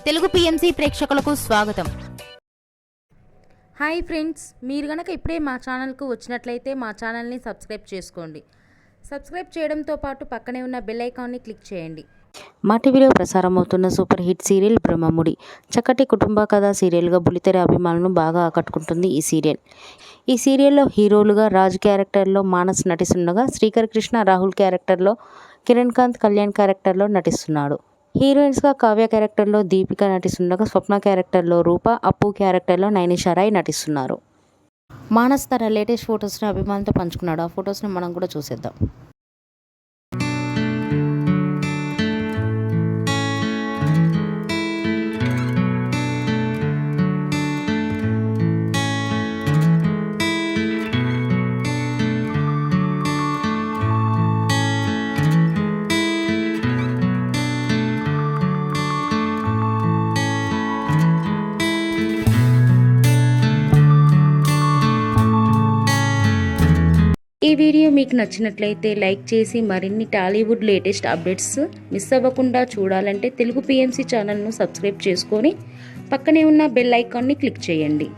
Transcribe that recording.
Telugu PMC ప్రేక్షకులకు స్వాగతం. Hi friends, మీరు గనక ఇప్పుడే మా ఛానల్కు వచ్చినట్లయితే మా ఛానల్ని సబ్స్క్రైబ్ చేసుకోండి. సబ్స్క్రైబ్ చేయడంతో పాటు పక్కనే ఉన్న బెల్ ఐకాన్ని క్లిక్ చేయండి. మా టీవీలో ప్రసారం అవుతున్న సూపర్ హిట్ సీరియల్ బ్రహ్మముడి చక్కటి కుటుంబ కథా సీరియల్గా బుల్లితెర అభిమానులను బాగా ఆకట్టుకుంటుంది ఈ సీరియల్. ఈ సీరియల్లో హీరోలుగా రాజ్ క్యారెక్టర్లో మానస్ నటిస్తుండగా, శ్రీకర్ కృష్ణ రాహుల్ క్యారెక్టర్లో, కిరణ్ కాంత్ కళ్యాణ్ క్యారెక్టర్లో నటిస్తున్నాడు. హీరోయిన్స్గా కావ్య క్యారెక్టర్లో దీపిక నటిస్తుండగా, స్వప్న క్యారెక్టర్లో రూప, అప్పు క్యారెక్టర్లో నైనిషారాయ్ నటిస్తున్నారు. మానస్ తన లేటెస్ట్ ఫొటోస్ని అభిమానులతో పంచుకున్నాడు. ఆ ఫొటోస్ని మనం కూడా చూసేద్దాం. ఈ వీడియో మీకు నచ్చినట్లయితే లైక్ చేసి మరిన్ని టాలీవుడ్ లేటెస్ట్ అప్డేట్స్ మిస్ అవ్వకుండా చూడాలంటే తెలుగు పిఎంసి ఛానల్ను సబ్స్క్రైబ్ చేసుకొని పక్కనే ఉన్న బెల్ ఐకాన్ని క్లిక్ చేయండి.